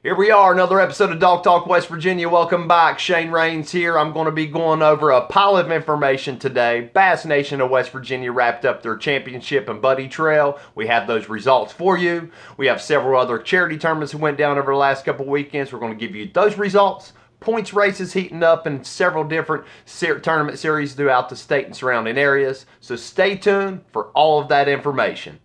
Here we are, another episode of Dog Talk West Virginia. Welcome back. Shane Rains here. I'm going to be going over a pile of information today. Bass Nation of West Virginia wrapped up their championship and buddy trail. We have those results for you. We have several other charity tournaments that went down over the last couple weekends. We're going to give you those results. Points races heating up in several different tournament series throughout the state and surrounding areas. So stay tuned for all of that information.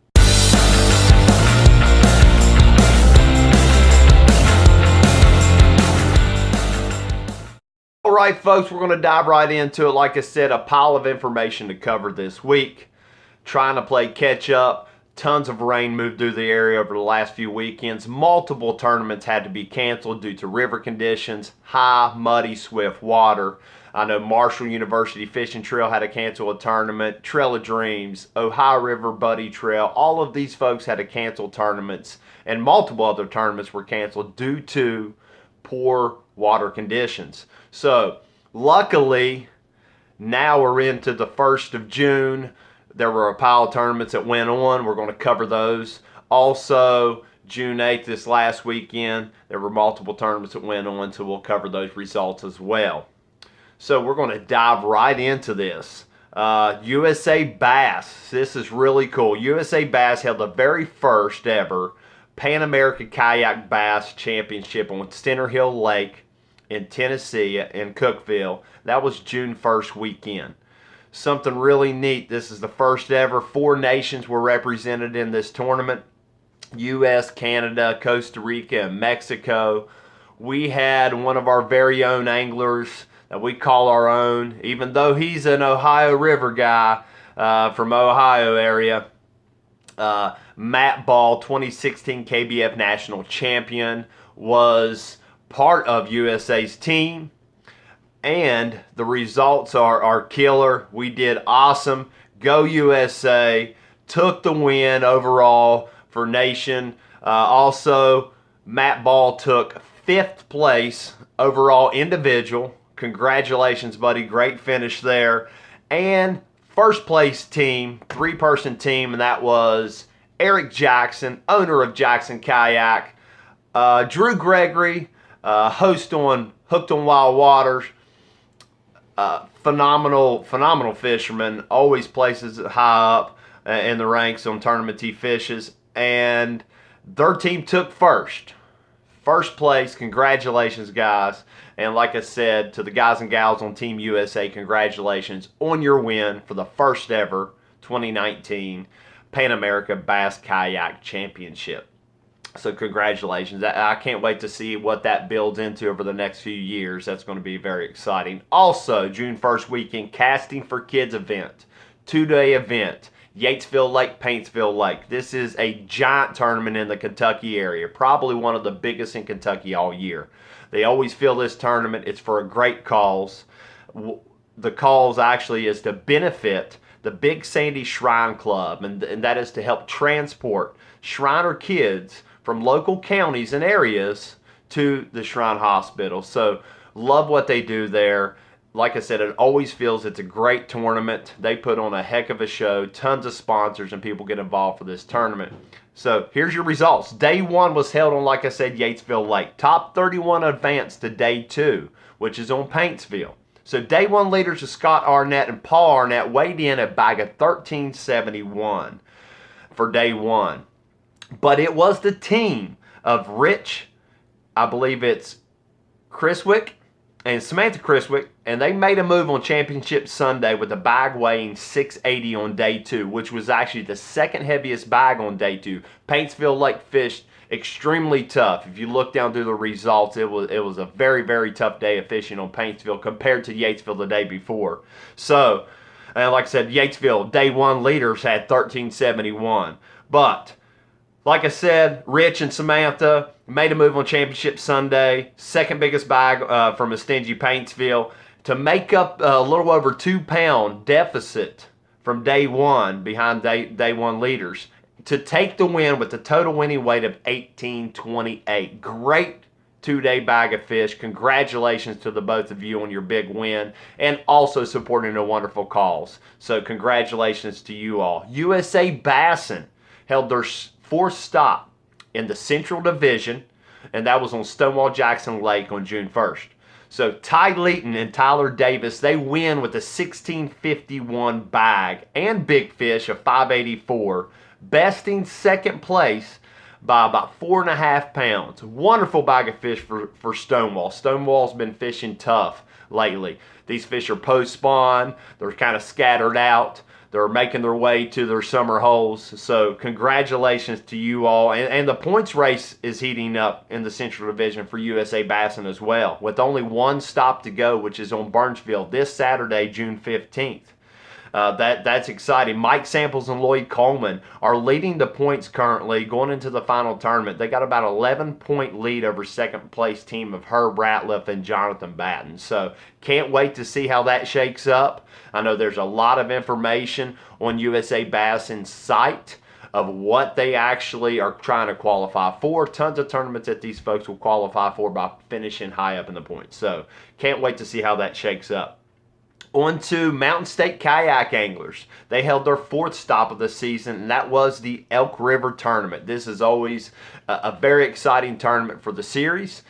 All right, folks, we're going to dive right into it. Like I said, a pile of information to cover this week. Trying to play catch up. Tons of rain moved through the area over the last few weekends. Multiple tournaments had to be canceled due to river conditions, high, muddy, swift water. I know Marshall University Fishing Trail had to cancel a tournament. Trail of Dreams, Ohio River Buddy Trail, all of these folks had to cancel tournaments, and multiple other tournaments were canceled due to poor water conditions. So luckily, now we're into the 1st of June. There were a pile of tournaments that went on. We're going to cover those. Also, June 8th, this last weekend, there were multiple tournaments that went on, so we'll cover those results as well. So we're going to dive right into this. USA Bass. This is really cool. USA Bass held the very first ever Pan American Kayak Bass Championship on Center Hill Lake in Tennessee, in Cookeville. That was June 1st weekend. Something really neat. This is the first ever. 4 nations were represented in this tournament. U.S., Canada, Costa Rica, and Mexico. We had one of our very own anglers that we call our own, even though he's an Ohio River guy from Ohio area. Matt Ball, 2016 KBF National Champion, was part of USA's team, and the results are killer. We did awesome. Go USA, took the win overall for nation. Also, Matt Ball took 5th place overall individual. Congratulations, buddy. Great finish there. And first place team, 3-person team, and that was Eric Jackson, owner of Jackson Kayak, Drew Gregory, host on Hooked on Wild Waters, phenomenal fisherman, always places it high up in the ranks on Tournament T Fishes, and their team took first place. Congratulations, guys. And like I said, to the guys and gals on Team USA, congratulations on your win for the first ever 2019 Pan America Bass Kayak Championship. So congratulations. I can't wait to see what that builds into over the next few years. That's going to be very exciting. Also, June 1st weekend, Casting for Kids event. 2-day event. Yatesville Lake, Paintsville Lake. This is a giant tournament in the Kentucky area. Probably one of the biggest in Kentucky all year. They always fill this tournament. It's for a great cause. The cause actually is to benefit the Big Sandy Shrine Club, and that is to help transport Shriner kids from local counties and areas to the Shrine Hospital. So love what they do there. Like I said, it always feels it's a great tournament. They put on a heck of a show. Tons of sponsors and people get involved for this tournament. So here's your results. Day 1 was held on, like I said, Yatesville Lake. Top 31 advanced to Day 2, which is on Paintsville. So Day 1 leaders of Scott Arnett and Paul Arnett weighed in a bag of 1371 for Day 1. But it was the team of Rich, I believe it's Criswick, and Samantha Criswick, and they made a move on Championship Sunday with a bag weighing 680 on Day 2, which was actually the second heaviest bag on Day 2. Paintsville Lake fished extremely tough. If you look down through the results, it was a very, very tough day of fishing on Paintsville compared to Yatesville the day before. So, like I said, Yatesville, Day 1 leaders had 1371. But like I said, Rich and Samantha made a move on Championship Sunday, second biggest bag from a stingy Paintsville, to make up a little over 2-pound deficit from Day 1 behind day 1 leaders to take the win with a total winning weight of 1828. Great 2-day bag of fish. Congratulations to the both of you on your big win and also supporting a wonderful cause. So congratulations to you all. USA Bassin held their 4th stop in the Central Division and that was on Stonewall Jackson Lake on June 1st. So Ty Leeton and Tyler Davis, they win with a 1651 bag and big fish of 584, besting second place by about 4.5 pounds. Wonderful bag of fish for Stonewall. Stonewall's been fishing tough lately. These fish are post-spawn. They're kind of scattered out. They're making their way to their summer holes. So congratulations to you all. And the points race is heating up in the Central Division for USA Bassin as well, with only one stop to go, which is on Burnsville this Saturday, June 15th. That's exciting. Mike Samples and Lloyd Coleman are leading the points currently going into the final tournament. They got about 11-point lead over second place team of Herb Ratliff and Jonathan Batten. So can't wait to see how that shakes up. I know there's a lot of information on USA Bassin's site of what they actually are trying to qualify for. Tons of tournaments that these folks will qualify for by finishing high up in the points. So can't wait to see how that shakes up. On to Mountain State Kayak Anglers. They held their fourth stop of the season, and that was the Elk River Tournament. This is always a very exciting tournament for the series.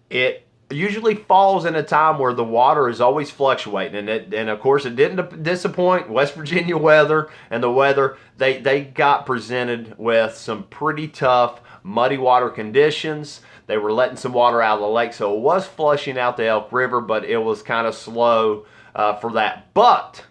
It usually falls in a time where the water is always fluctuating, and of course it didn't disappoint. West Virginia weather, and the weather, they got presented with some pretty tough muddy water conditions. They were letting some water out of the lake, so it was flushing out the Elk River, but it was kind of slow for that. But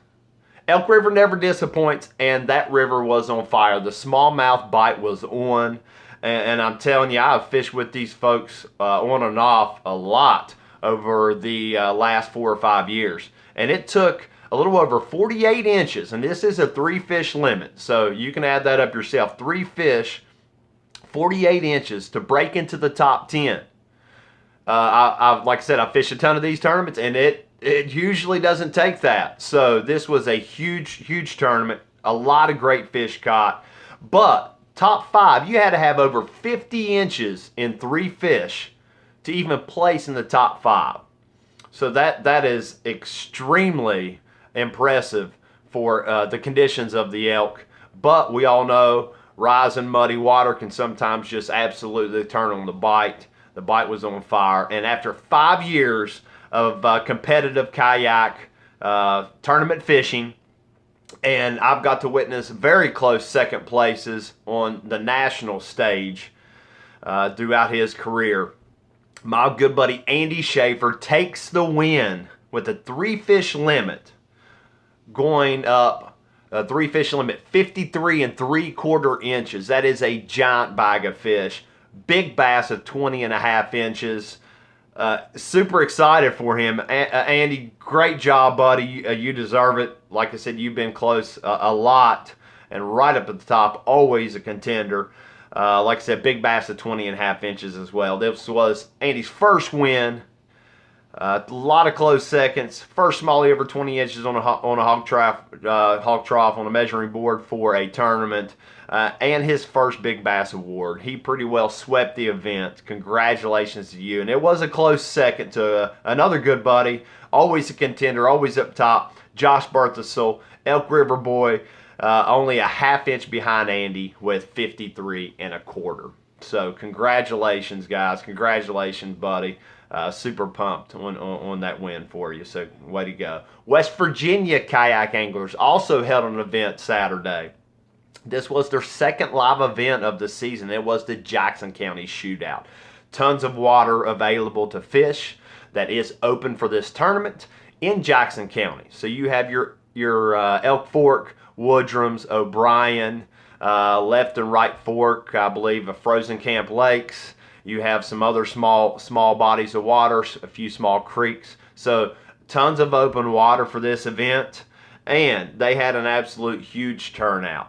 Elk River never disappoints, and that river was on fire. The smallmouth bite was on, and I'm telling you, I've fished with these folks on and off a lot over the last 4 or 5 years, and it took a little over 48 inches, and this is a 3-fish limit, so you can add that up yourself. 3 fish, 48 inches to break into the top 10. Like I said, I fished a ton of these tournaments, and it usually doesn't take that. So this was a huge tournament. A lot of great fish caught. But top 5, you had to have over 50 inches in 3 fish to even place in the top 5. So that is extremely impressive for the conditions of the elk. But we all know rising muddy water can sometimes just absolutely turn on the bite. The bite was on fire. And after 5 years of competitive kayak tournament fishing, and I've got to witness very close second places on the national stage throughout his career. My good buddy Andy Schaefer takes the win with a 3-fish limit, going up a 3-fish limit, 53 3/4 inches. That is a giant bag of fish. Big bass of 20.5 inches. Super excited for him. Andy, great job, buddy. You deserve it. Like I said, you've been close a lot and right up at the top, always a contender. Like I said, big bass of 20.5 inches as well. This was Andy's first win. A lot of close seconds. First smallie over 20 inches on a hog trough on a measuring board for a tournament. And his first big bass award. He pretty well swept the event. Congratulations to you. And it was a close second to another good buddy, always a contender, always up top, Josh Berthasel, Elk River boy, only a 1/2 inch behind Andy with 53 1/4. So congratulations, guys. Congratulations, buddy. Super pumped on that win for you. So way to go. West Virginia Kayak Anglers also held an event Saturday. This was their second live event of the season. It was the Jackson County Shootout. Tons of water available to fish that is open for this tournament in Jackson County. So you have your Elk Fork, Woodrums, O'Brien, Left and Right Fork, I believe, of Frozen Camp Lakes. You have some other small bodies of water, a few small creeks. So tons of open water for this event, and they had an absolute huge turnout.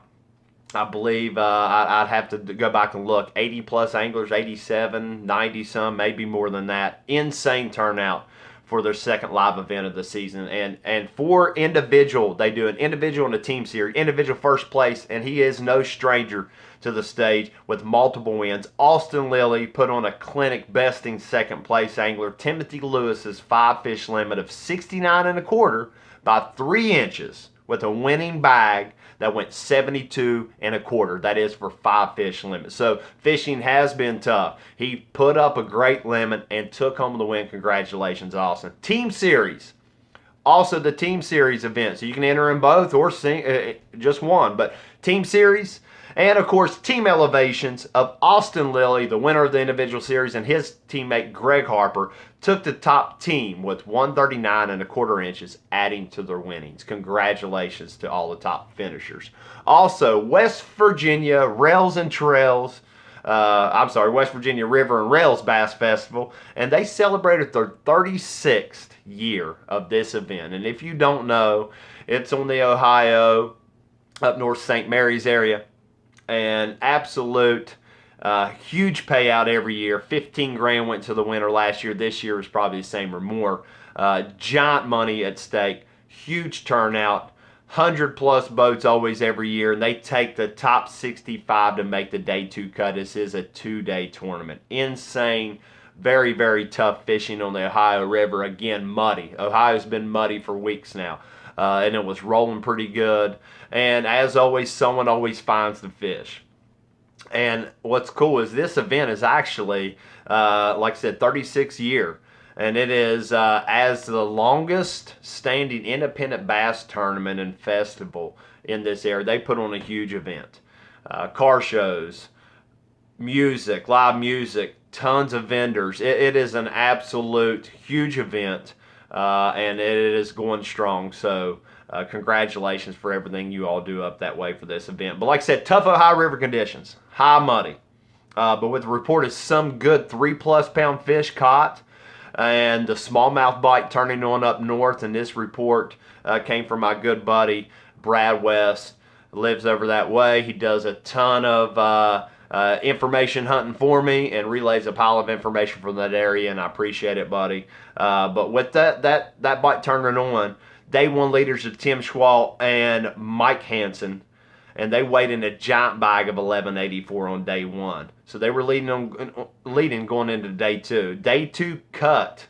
I believe I'd have to go back and look. 80 plus anglers, 87, 90 some, maybe more than that. Insane turnout for their second live event of the season. And for individual, they do an individual and a team series. Individual first place, and he is no stranger to the stage with multiple wins. Austin Lilly put on a clinic besting second place angler. Timothy Lewis's 5-fish limit of 69 1/4 by 3 inches with a winning bag that went 72 and a quarter. That is for 5 fish limit. So fishing has been tough. He put up a great limit and took home the win. Congratulations, Austin. Team Series. Also the Team Series event. So you can enter in both or just one. But Team Series and, of course, Team Elevations of Austin Lilly, the winner of the individual series, and his teammate Greg Harper took the top team with 139 and a quarter inches, adding to their winnings. Congratulations to all the top finishers. Also, West Virginia Rails and Trails, West Virginia River and Rails Bass Festival, and they celebrated their 36th year of this event. And if you don't know, it's on the Ohio, up north St. Mary's area, and absolute huge payout every year. 15 grand went to the winner last year. This year is probably the same or more. Giant money at stake. Huge turnout. 100+ boats always every year. And they take the top 65 to make the day 2 cut. This is a 2-day tournament. Insane. Very, very tough fishing on the Ohio River. Again, muddy. Ohio's been muddy for weeks now. And it was rolling pretty good. And as always, someone always finds the fish. And what's cool is this event is actually, like I said, 36th year. And it is as the longest standing independent bass tournament and festival in this area. They put on a huge event. Car shows, music, live music, tons of vendors. It is an absolute huge event. And it is going strong. So congratulations for everything you all do up that way for this event. But like I said, tough Ohio River conditions, high muddy. But with the report of some good 3+ pound fish caught, and the smallmouth bite turning on up north. And this report came from my good buddy Brad West, lives over that way. He does a ton of information hunting for me and relays a pile of information from that area, and I appreciate it, buddy. But with that bite turning on, day 1 leaders of Tim Schwalt and Mike Hansen, and they weighed in a giant bag of 1184 on day 1. So they were leading going into day 2. Day 2 cut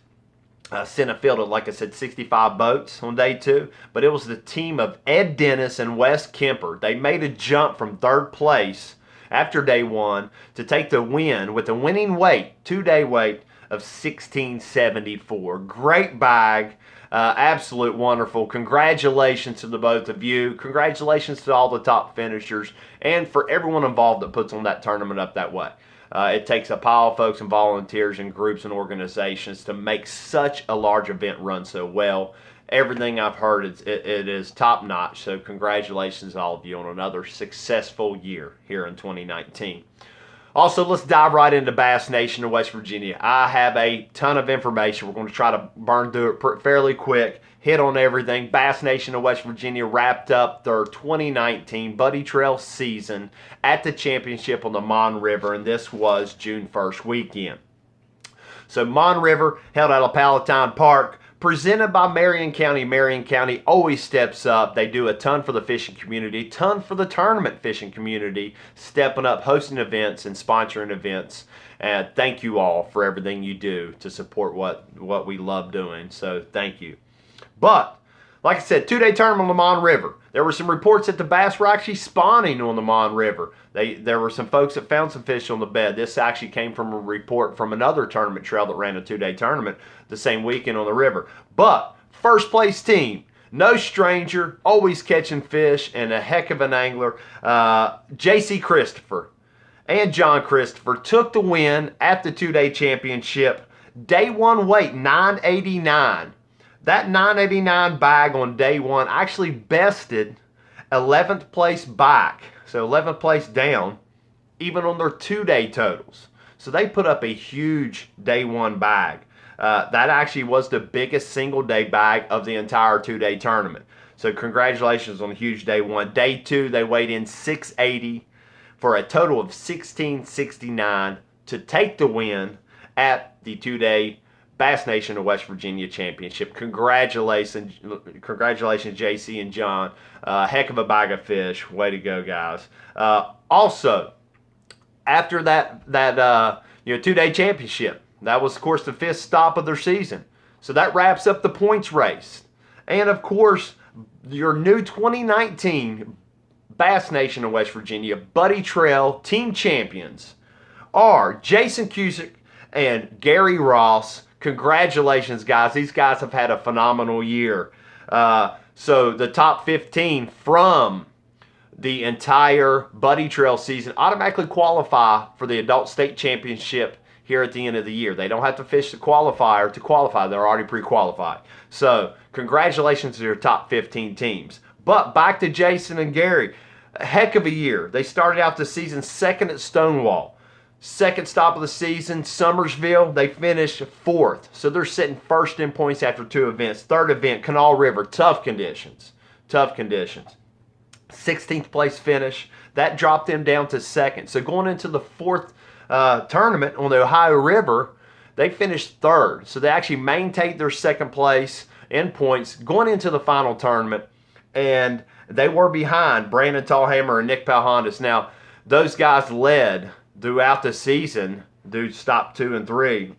sent a field of, like I said, 65 boats on day 2, but it was the team of Ed Dennis and Wes Kemper. They made a jump from 3rd place after day 1 to take the win with a winning weight, 2-day weight of 1674. Great bag. Absolute wonderful. Congratulations to the both of you. Congratulations to all the top finishers and for everyone involved that puts on that tournament up that way. It takes a pile of folks and volunteers and groups and organizations to make such a large event run so well. Everything I've heard, it is top notch. So congratulations to all of you on another successful year here in 2019. Also, let's dive right into Bass Nation of West Virginia. I have a ton of information. We're going to try to burn through it fairly quick, hit on everything. Bass Nation of West Virginia wrapped up their 2019 Buddy Trail season at the championship on the Mon River, and this was June 1st weekend. So Mon River held out of Palatine Park, presented by Marion County. Marion County always steps up. They do a ton for the fishing community, ton for the tournament fishing community, stepping up, hosting events and sponsoring events. And thank you all for everything you do to support what we love doing. So thank you. But like I said, 2-day tournament on the Mon River. There were some reports that the bass were actually spawning on the Mon River. There were some folks that found some fish on the bed. This actually came from a report from another tournament trail that ran a 2-day tournament the same weekend on the river. But first place team, no stranger, always catching fish, and a heck of an angler, J.C. Christopher and John Christopher took the win at the 2-day championship. Day 1 weight, 989. That 989 bag on day 1 actually bested 11th place back, so 11th place down, even on their 2-day totals. So they put up a huge day 1 bag. That actually was the biggest single day bag of the entire 2-day tournament. So congratulations on a huge day 1. Day 2, they weighed in 680 for a total of 1669 to take the win at the 2-day Bass Nation of West Virginia Championship. Congratulations, JC and John. Heck of a bag of fish. Way to go, guys. Also, after that 2-day championship, that was, of course, the 5th stop of their season. So that wraps up the points race. And, of course, Your new 2019 Bass Nation of West Virginia Buddy Trail team champions are Jason Cusick and Gary Ross. Congratulations, guys. These guys have had a phenomenal year. So the top 15 from the entire Buddy Trail season automatically qualify for the Adult State Championship here at the end of the year. They don't have to fish the qualifier to qualify. They're already pre-qualified. So congratulations to your top 15 teams. But back to Jason and Gary. A heck of a year. They started out the season second at Stonewall. Second stop of the season, Summersville, they finished fourth. So they're sitting first in points after 2 events. Third event, Canal River, tough conditions. 16th place finish. That dropped them down to second. So going into the fourth tournament on the Ohio River, they finished third. So they actually maintained their second place in points going into the final tournament. And they were behind Brandon Tallhammer and Nick Palhondas. Now, those guys led throughout the season through stop 2 and 3.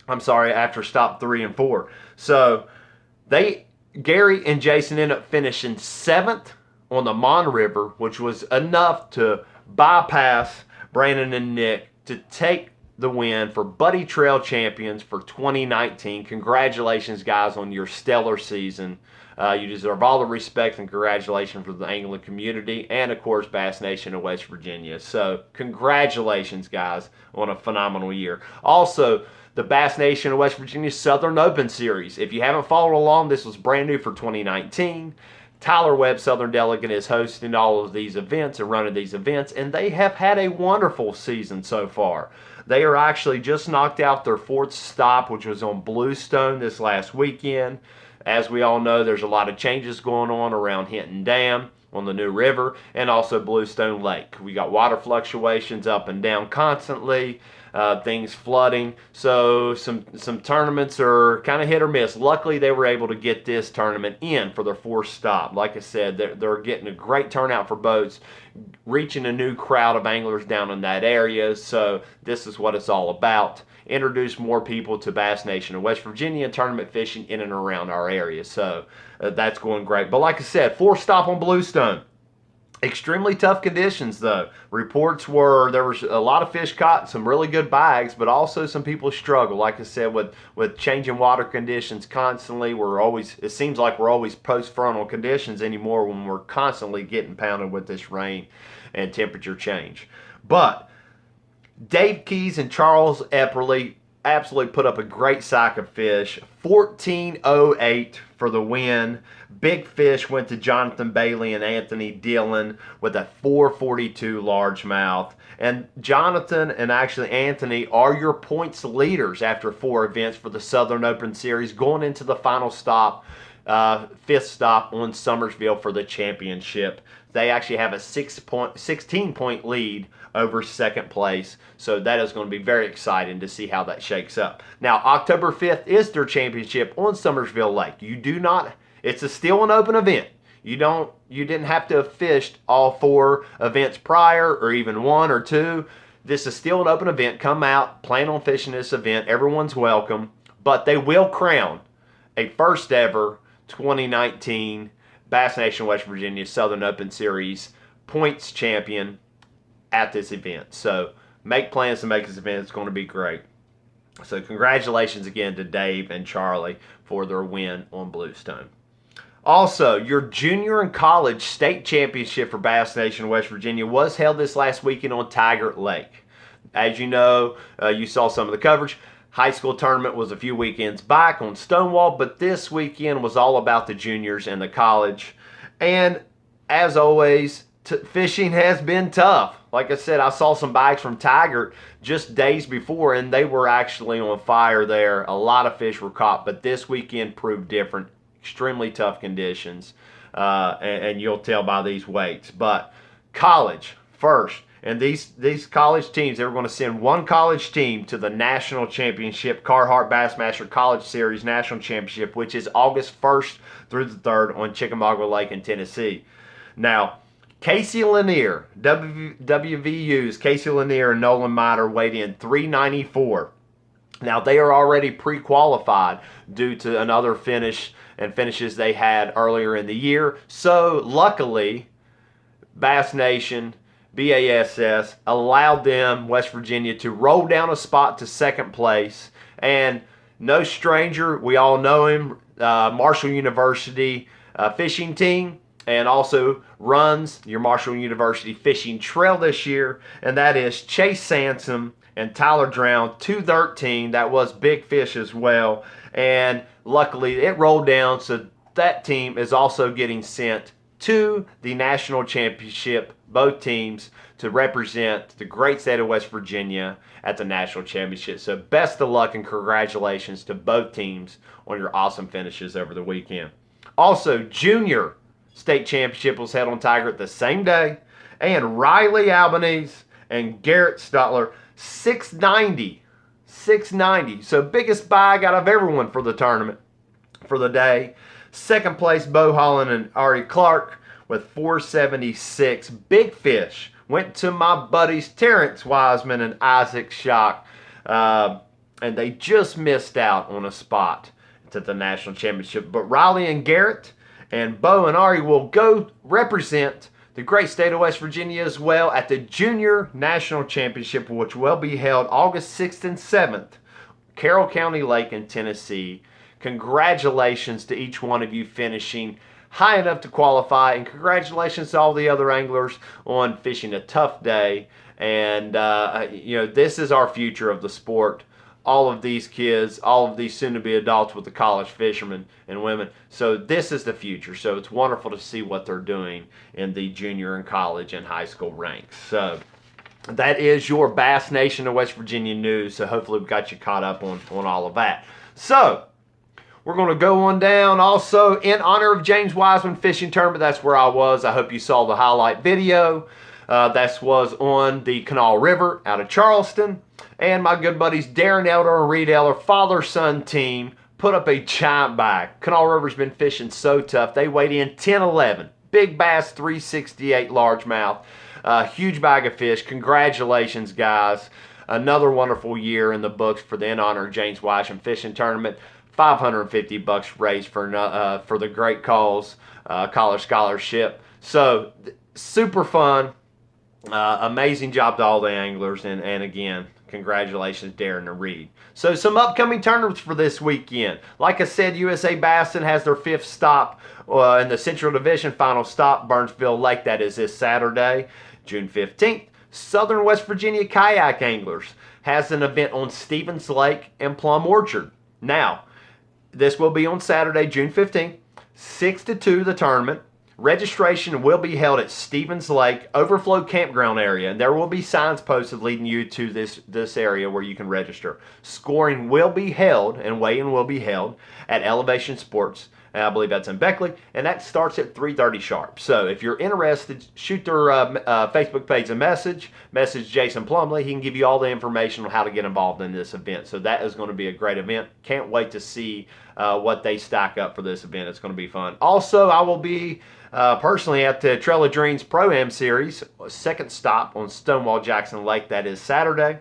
I'm sorry, after stop 3 and 4. So Gary and Jason ended up finishing 7th on the Mon River, which was enough to bypass Brandon and Nick to take the win for Buddy Trail champions for 2019. Congratulations, guys, on your stellar season. You deserve all the respect and congratulations for the angling community and, of course, Bass Nation of West Virginia. So congratulations, guys, on a phenomenal year. Also, the Bass Nation of West Virginia Southern Open Series. If you haven't followed along, this was brand new for 2019. Tyler Webb, Southern Delegate, is hosting all of these events and running these events, and they have had a wonderful season so far. They are actually just knocked out their 4th stop, which was on Bluestone this last weekend. As we all know, there's a lot of changes going on around Hinton Dam on the new river and also Bluestone Lake. We got water fluctuations up and down constantly, things flooding. So some tournaments are kind of hit or miss. Luckily, they were able to get this tournament in for their 4th stop. Like I said, they're getting a great turnout for boats, reaching a new crowd of anglers down in that area. So this is what it's all about. Introduce more people to Bass Nation of West Virginia and tournament fishing in and around our area. So that's going great. But like I said, 4th stop on Bluestone. Extremely tough conditions, though. Reports were there was a lot of fish caught, some really good bags, but also some people struggle. Like I said, with changing water conditions constantly, it seems like we're always post-frontal conditions anymore when we're constantly getting pounded with this rain and temperature change. But Dave Keys and Charles Epperly absolutely put up a great sack of fish. 14.08 for the win. Big fish went to Jonathan Bailey and Anthony Dillon with a 4.42 largemouth. And Jonathan and actually Anthony are your points leaders after 4 events for the Southern Open Series, going into the final stop, 5th stop on Summersville for the championship. They actually have a 16-point lead over 2nd place. So that is going to be very exciting to see how that shakes up. Now, October 5th is their championship on Summersville Lake. It's still an open event. You didn't have to have fished all 4 events prior or even 1 or 2. This is still an open event. Come out, plan on fishing this event. Everyone's welcome. But they will crown a first ever 2019 Bass Nation West Virginia Southern Open Series points champion at this event. So make plans to make this event. It's going to be great. So congratulations again to Dave and Charlie for their win on Bluestone. Also, your junior and college state championship for Bass Nation West Virginia was held this last weekend on Taggart Lake. As you know, you saw some of the coverage. High school tournament was a few weekends back on Stonewall, but this weekend was all about the juniors and the college. And as always, fishing has been tough. Like I said, I saw some bags from Taggart just days before, and they were actually on fire there. A lot of fish were caught, but this weekend proved different. Extremely tough conditions, and you'll tell by these weights. But college first. And these college teams, they were going to send one college team to the national championship, Carhartt Bassmaster College Series National Championship, which is August 1st through the 3rd on Chickamauga Lake in Tennessee. Now, Casey Lanier, WVU's Casey Lanier and Nolan Miter weighed in 394. Now, they are already pre-qualified due to another finishes they had earlier in the year. So, luckily, Bass Nation, BASS, allowed them, West Virginia, to roll down a spot to second place. And no stranger, we all know him, Marshall University fishing team, and also runs your Marshall University fishing trail this year, and that is Chase Sansom and Tyler Drown, 213. That was Big Fish as well. And luckily it rolled down, so that team is also getting sent to the national championship, both teams, to represent the great state of West Virginia at the national championship. So best of luck and congratulations to both teams on your awesome finishes over the weekend. Also, junior state championship was held on Tiger at the same day, and Riley Albanese and Garrett Stutler, 690. So biggest bag out of everyone for the tournament for the day. Second place, Bo Holland and Ari Clark with 476. Big Fish went to my buddies Terrence Wiseman and Isaac Schock, and they just missed out on a spot to the national championship. But Riley and Garrett and Bo and Ari will go represent the great state of West Virginia as well at the Junior National Championship, which will be held August 6th and 7th, Carroll County Lake in Tennessee. Congratulations to each one of you finishing high enough to qualify, and congratulations to all the other anglers on fishing a tough day. And this is our future of the sport. All of these kids, all of these soon-to-be adults with the college fishermen and women. So this is the future. So it's wonderful to see what they're doing in the junior and college and high school ranks. So that is your Bass Nation of West Virginia news. So hopefully we got you caught up on all of that. So we're going to go on down. Also, in honor of James Wiseman Fishing Tournament, that's where I was. I hope you saw the highlight video. That was on the Canal River out of Charleston. And my good buddies Darren Elder and Reed Elder, father-son team, put up a giant bag. Canal River's been fishing so tough. They weighed in 10-11. Big bass, 368 largemouth. Huge bag of fish. Congratulations, guys. Another wonderful year in the books for the In Honor of James Wiseman Fishing Tournament. $550 raised for the great cause, college scholarship. So super fun. Amazing job to all the anglers, and again, congratulations, Darren and Reed. So some upcoming tournaments for this weekend. Like I said, USA Bassin has their 5th stop in the Central Division, final stop, Burnsville Lake. That is this Saturday, June 15th. Southern West Virginia Kayak Anglers has an event on Stevens Lake and Plum Orchard. Now, this will be on Saturday, June 15th, 6 to 2, the tournament. Registration will be held at Stevens Lake Overflow Campground area, and there will be signs posted leading you to this area where you can register. Scoring will be held, and weigh-in will be held at Elevation Sports, and I believe that's in Beckley, and that starts at 3:30 sharp. So if you're interested, shoot their Facebook page a message Jason Plumley. He can give you all the information on how to get involved in this event. So that is going to be a great event. Can't wait to see what they stack up for this event. It's going to be fun. Also, I will be personally at the Trail of Dreams Pro-Am Series, second stop on Stonewall Jackson Lake. That is Saturday.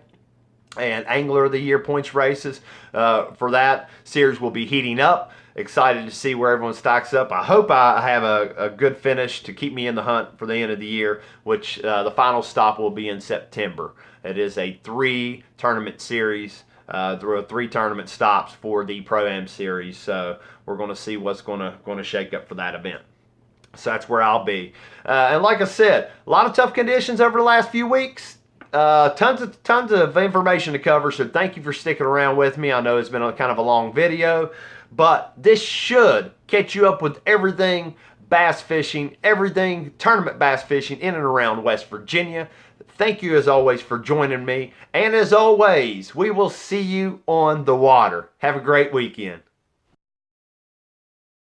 And Angler of the Year points races for that series will be heating up. Excited to see where everyone stacks up. I hope I have a good finish to keep me in the hunt for the end of the year, which the final stop will be in September. It is a 3-tournament series, 3 tournament stops for the Pro-Am Series. So we're going to see what's going to shake up for that event. So that's where I'll be. And like I said, a lot of tough conditions over the last few weeks. Tons of information to cover, so thank you for sticking around with me. I know it's been kind of a long video, but this should catch you up with everything bass fishing, everything tournament bass fishing in and around West Virginia. Thank you as always for joining me, and as always, we will see you on the water. Have a great weekend.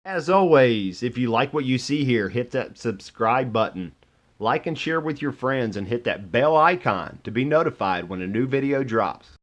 As always, if you like what you see here, hit that subscribe button. Like and share with your friends, and hit that bell icon to be notified when a new video drops.